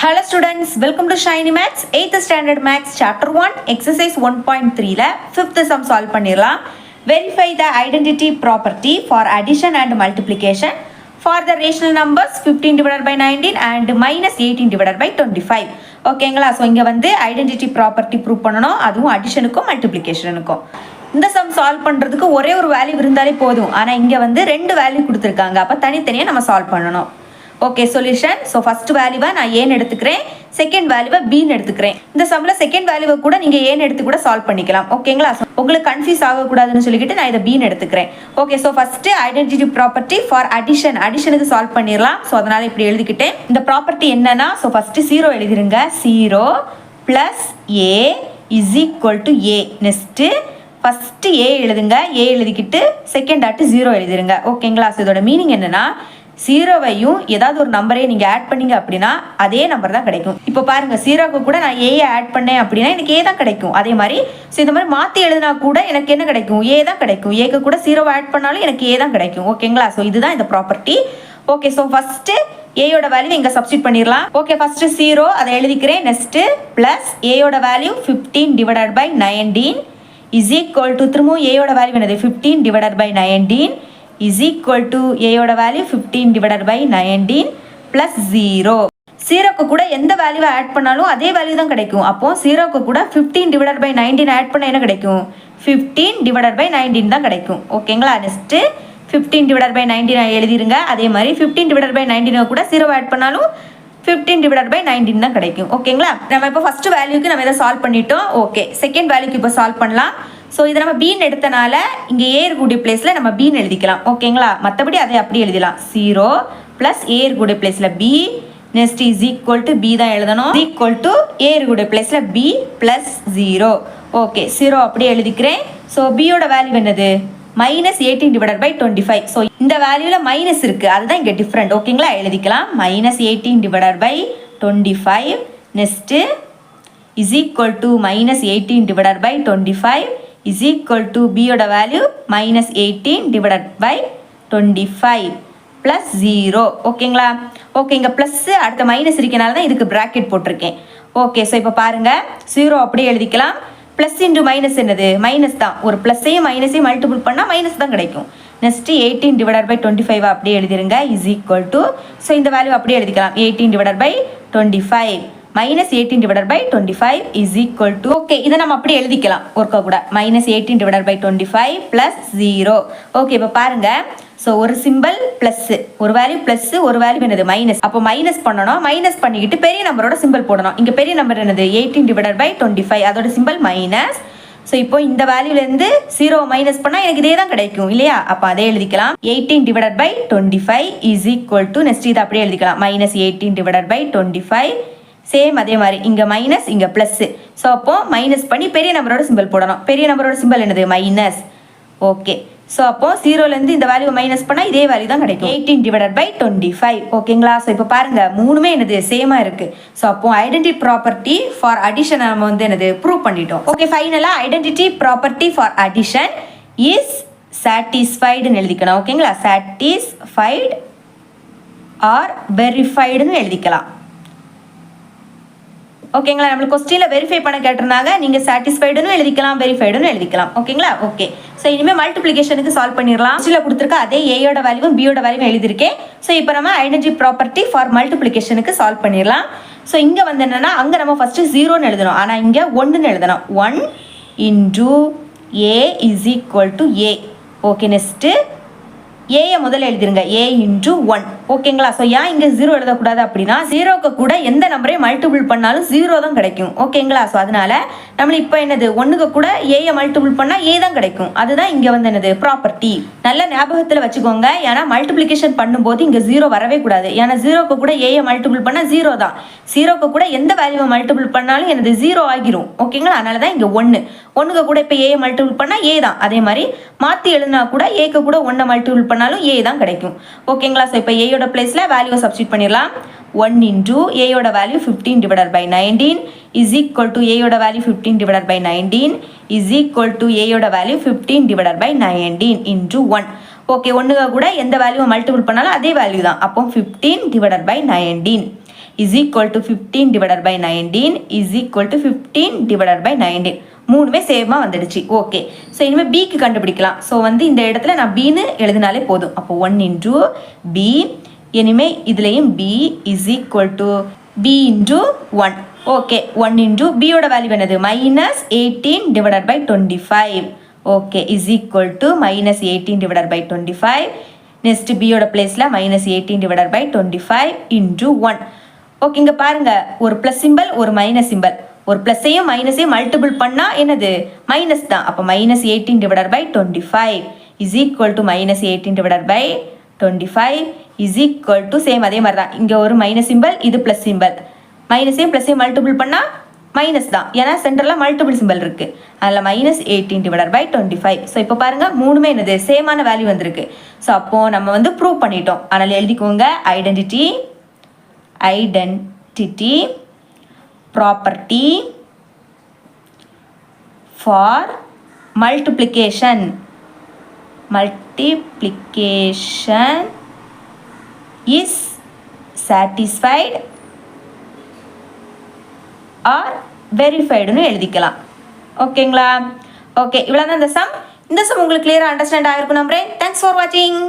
Hello students, welcome to Shiny Maths 8th Standard Maths Chapter 1 Exercise 1.3 5th sum solve பண்ணிரலாம். Verify the identity property for addition and multiplication for the rational numbers 15 divided by 19 and minus 18 divided by 25. ஓகேங்களா? So இங்கே வந்து identity property prove பண்ணணும், அதுவும் அடிஷனுக்கும் மல்டிப்ளிகேஷனுக்கும். இந்த some solve பண்ணுறதுக்கு ஒரே ஒரு வேல்யூ இருந்தாலே போதும், ஆனால் இங்கே வந்து ரெண்டு வேல்யூ கொடுத்துருக்காங்க, அப்போ தனித்தனியாக நம்ம சால்வ் பண்ணணும். Okay solution. ஸோ ஃபர்ஸ்ட் வேல்யூவை நான் ஏன்னு எடுத்துக்கிறேன், செகண்ட் வேல்யூவை பின்னு எடுத்துக்கிறேன். இந்த சம்மில் செகண்ட் வேல்யூவை கூட நீங்கள் ஏன்னு எடுத்து கூட சால்வ் பண்ணிக்கலாம். ஓகேங்களா? உங்களுக்கு கன்ஃபியூஸ் ஆகக்கூடாதுன்னு சொல்லிக்கிட்டு நான் இதை பின்னு எடுத்துக்கிறேன். Okay, so first identity property for அடிஷனுக்கு சால்வ் பண்ணிடலாம். ஸோ அதனால் இப்படி எழுதிக்கிட்டேன். இந்த ப்ராப்பர்ட்டி என்னன்னா, ஸோ ஃபர்ஸ்ட் 0 எழுதிருங்க. 0 + a is equal to A. Next first A எழுதுங்க. ஏ எழுதிக்கிட்டு செகண்ட் ஆட்டு 0 எழுதிருங்க. ஓகேங்களா? ஸோ இதோட மீனிங் என்னன்னா, 0வையும் ஏதாவது ஒரு நம்பரே நீங்கள் ஆட் பண்ணீங்க அப்படின்னா அதே நம்பர் தான் கிடைக்கும். இப்போ பாருங்க, 0க்கு கூட நான் ஏயை ஆட் பண்ணேன் அப்படின்னா எனக்கு ஏ தான் கிடைக்கும். அதே மாதிரி ஸோ இந்த மாதிரி மாற்றி எழுதினா கூட எனக்கு என்ன கிடைக்கும், ஏ தான் கிடைக்கும். ஏக்கு கூட 0வை ஆட் பண்ணாலும் எனக்கு ஏ தான் கிடைக்கும். ஓகேங்களா? ஸோ இதுதான் இந்த ப்ராப்பர்ட்டி. ஓகே, ஸோ ஃபர்ஸ்ட் ஏயோட வேல்யூ இங்கே சப்ஸ்டிட் பண்ணிடலாம். ஓகே, ஃபர்ஸ்ட் 0 அதை எழுதிக்கிறேன். நெக்ஸ்ட்டு ப்ளஸ் ஏயோட value 15 divided by 19 is equal to, திரும்பவும் ஏயோட வேல்யூ என்னது, 15 divided by 19 is equal to ஏயோட வேல்யூ 15 டிவைடட் பை 19 ப்ளஸ் 0. 0க்கு கூட எந்த வேல்யூவை ஆட் பண்ணாலும் அதே வேல்யூ தான் கிடைக்கும். அப்போ 0க்கு கூட 15 டிவைடட் பை 19 ஆட் பண்ண என்ன கிடைக்கும், 15 டிவைடட் பை 19 தான் கிடைக்கும். ஓகேங்களா? நெக்ஸ்ட்டு 15 டிவைடட் பை 19 எழுதிருங்க. அதே மாதிரி 15 டிவைடட் பை 19 கூட 0 ஆட் பண்ணாலும் 15 டிவைடட் பை 19 தான் கிடைக்கும். ஓகேங்களா? நம்ம இப்போ ஃபர்ஸ்ட் வேல்யூக்கு நம்ம இதை சால்வ் பண்ணிட்டோம். ஓகே, செகண்ட் வேல்யூக்கு இப்போ சால்வ் பண்ணலாம். ஸோ இதை நம்ம பீன் எடுத்தனால இங்கே ஏ இருக்கக்கூடிய பிளேஸில் நம்ம பீன் எழுதிக்கலாம். ஓகேங்களா? மற்றபடி அதை அப்படி எழுதிக்கலாம். 0 + ஏ இருக்கக்கூடிய பிளேஸில் B, next is equal to B தான் எழுதணும், ஈக்குவல் டு ஏ இருக்கக்கூடிய பிளேஸில் பி ப்ளஸ் 0. ஓகே, 0 அப்படியே எழுதிக்கிறேன். ஸோ பியோட வேல்யூ என்னது, மைனஸ் 18 டிவைடட் பை 25. ஸோ இந்த வேல்யூவில் மைனஸ் இருக்குது, அதுதான் இங்கே டிஃப்ரெண்ட். ஓகேங்களா? எழுதிக்கலாம். Minus 18 divided by 25 next is equal to minus 18 divided by 25 is equal to b யோட value minus 18 divided by 25 plus 0. ஓகேங்களா? ஓகே, இங்கே ப்ளஸ் அடுத்த மைனஸ் இருக்கனால தான் இதுக்கு ப்ராக்கெட் போட்டிருக்கேன். ஓகே, ஸோ இப்போ பாருங்கள், 0 அப்படியே எழுதிக்கலாம். ப்ளஸ் இன்டு மைனஸ் என்னது, மைனஸ் தான். ஒரு ப்ளஸ்ஸையும் மைனஸையும் மல்டிபிள் பண்ணால் மைனஸ் தான் கிடைக்கும். நெக்ஸ்ட்டு 18 டிவைடட் பை 25 அப்படியே எழுதிருங்க. இஸ் ஈக்குவல் டு, ஸோ இந்த வேல்யூ அப்படியே எழுதிக்கலாம். 18 divided by 25 minus 18 divided by 25 is equal to, okay இதை நம்ம அப்படி எழுதிக்கலாம் ஒர்க்கை கூட, minus 18 divided by 25 plus 0. Okay, இப்போ பாருங்க, ஸோ ஒரு சிம்பிள் ப்ளஸ், ஒரு வேல்யூ ப்ளஸ், ஒரு வேல்யூ என்னது மைனஸ். அப்போ மைனஸ் பண்ணணும், மைனஸ் பண்ணிக்கிட்டு பெரிய நம்பரோட சிம்பிள் போடணும். இங்கே பெரிய நம்பர் என்னது, 18 டிவைடட் பை 25, அதோட சிம்பிள் மைனஸ். ஸோ இப்போ இந்த வேல்யூலேருந்து 0 மைனஸ் பண்ணால் எனக்கு இதே தான் கிடைக்கும் இல்லையா? அப்போ அதே எழுதிக்கலாம். 18 divided by 25 is equal to, next இதை அப்படியே எழுதிக்கலாம். மைனஸ் 18 டிவைடட் பை 25 சேம் அதே மாதிரி இங்கே மைனஸ் இங்கே ப்ளஸ். ஸோ அப்போ மைனஸ் பண்ணி பெரிய நம்பரோட சிம்பிள் போடணும். பெரிய நம்பரோட சிம்பிள் என்னது, மைனஸ். ஓகே, ஸோ அப்போ 0லேருந்து இந்த வேல்யூ மைனஸ் பண்ணால் இதே வேல்யூ தான் கிடைக்கும், 18 டிவைடட் பை 25. ஓகேங்களா? ஸோ இப்போ பாருங்க, மூணுமே என்னது சேமாக இருக்குது. ஸோ அப்போ ஐடென்டிட்டி ப்ராப்பர்ட்டி ஃபார் அடிஷன் நம்ம வந்து என்னது ப்ரூவ் பண்ணிட்டோம். ஓகே, ஃபைனலாக identity property for addition is சாட்டிஸ்ஃபைடுன்னு எழுதிக்கணும். ஓகேங்களா? சாட்டிஸ்ஃபைடு ஆர் வெரிஃபைடுன்னு எழுதிக்கலாம். ஓகேங்களா? நம்மளுக்கு கொஸ்டினில் வெரிஃபை பண்ண கேட்டிருந்தாங்க, நீங்கள் சாட்டிஸ்ஃபைடுன்னு எழுதிக்கலாம், வெரிஃபைடுன்னு எழுதிக்கலாம். ஓகேங்களா? ஓகே, ஸோ இனிமேல் மல்டிப்ளிகேஷனுக்கு சால்வ் பண்ணிடலாம். கொஸ்டினில் கொடுத்துருக்க அதே ஏயோட வேல்யூவும் பியோட வேல்யூவும் எழுதியிருக்கேன். ஸோ இப்போ நம்ம ஐடென்டிட்டி ப்ராப்பர்ட்டி ஃபார் மல்டிப்ளிகேஷனுக்கு சால்வ் பண்ணிடலாம். ஸோ இங்கே வந்து என்னென்னா, அங்கே நம்ம ஃபஸ்ட்டு 0ன்னு எழுதணும், ஆனால் இங்கே 1ன்னு எழுதணும். 1 into A is equal to A. Okay, next ஏயை முதல்ல எழுதிருங்க, ஏ இன்டூ 1. ஓகேங்களா? ஸோ ஏன் இங்கே 0 எழுதக்கூடாது அப்படின்னா, 0க்கு கூட எந்த நம்பரையும் மல்டிபிள் பண்ணாலும் 0 தான் கிடைக்கும். ஓகேங்களா? ஸோ அதனால நம்ம இப்போ என்னது, 1க்கு கூட ஏயை மல்டிபிள் பண்ணால் ஏ தான் கிடைக்கும். அதுதான் இங்கே வந்து என்னது ப்ராப்பர்ட்டி. நல்ல ஞாபகத்தில் வச்சுக்கோங்க, ஏன்னா மல்டிப்ளிகேஷன் பண்ணும்போது இங்கே 0 வரவே கூடாது. ஏன்னா 0க்கு கூட ஏயை மல்டிபிள் பண்ணால் 0 தான். 0க்கு கூட எந்த வேல்யூவை மல்டிபிள் பண்ணாலும் எனது 0 ஆகிரும். ஓகேங்களா? அதனால தான் இங்கே 1. 1க்கு கூட இப்போ ஏயை மல்டிபிள் பண்ணால் ஏ தான். அதே மாதிரி மாற்றி எழுதினா கூட ஏக்கு கூட 1 மல்டிபிள் பண்ணாலும் ஏ தான் கிடைக்கும். ஓகேங்களா? ஸோ இப்போ ஏயோட பிளேஸில் வேல்யூவை சப்ஸ்டிட் பண்ணிடலாம். 1 இன்டூ ஏயோட value 15 divided by 19 is equal to ஏயோட value 15 divided by 19 is equal to ஏயோட value 15 divided by 19 into 1. Okay, 1க்கு கூட எந்த வேல்யூவை மல்டிபிள் பண்ணாலும் அதே வேல்யூ தான். அப்போ 15 divided by 19 is equal to 15 divided by 19 is equal to 15 divided by 19. மூணுமே சேமாக வந்துடுச்சு. ஓகே, ஸோ இனிமேல் பிக்கு கண்டுபிடிக்கலாம். ஸோ வந்து இந்த இடத்துல நான் பின்னு எழுதினாலே போதும். அப்போ 1 இன்டூ பி, இனிமேல் இதுலேயும் B is equal to B into 1. Okay, 1 into பியோட வேல்யூ என்னது minus 18 divided by 25. Okay, is equal to minus 18 divided by 25. Next பியோட பிளேஸில் minus 18 divided by 25 into 1. Okay, இங்கே பாருங்கள், ஒரு ப்ளஸ் சிம்பிள் ஒரு மைனஸ் சிம்பிள். ஒரு ப்ளஸ்ஸையும் மைனஸையும் மல்டிபிள் பண்ணால் என்னது மைனஸ் தான். அப்போ minus 18 divided by 25 is equal to minus 18 divided by 25 is equal to same அதே மாதிரி தான். இங்கே ஒரு மைனஸ் சிம்பிள், இது ப்ளஸ் சிம்பிள். மைனஸையும் ப்ளஸ்ஸையும் மல்டிபிள் பண்ணால் மைனஸ் தான், ஏன்னா சென்டரில் மல்டிபிள் சிம்பிள் இருக்குது. அதில் மைனஸ் 18 டிவைடட் பை 25. ஸோ இப்போ பாருங்கள், மூணுமே என்னது சேமான வேல்யூ வந்திருக்கு. ஸோ அப்போது நம்ம வந்து ப்ரூவ் பண்ணிட்டோம். அதனால் எழுதிக்கோங்க, identity property for multiplication is satisfied or verified னு எழுதிக்கலாம். ஓகேங்களா? ஓகே, இவ்வளோ தான் இந்த சம். இந்த சம் உங்களுக்கு கிளியராக அண்டர்ஸ்டாண்ட் ஆகிருக்கும் நம்புறேன். தேங்க்ஸ் ஃபார் வாட்சிங்.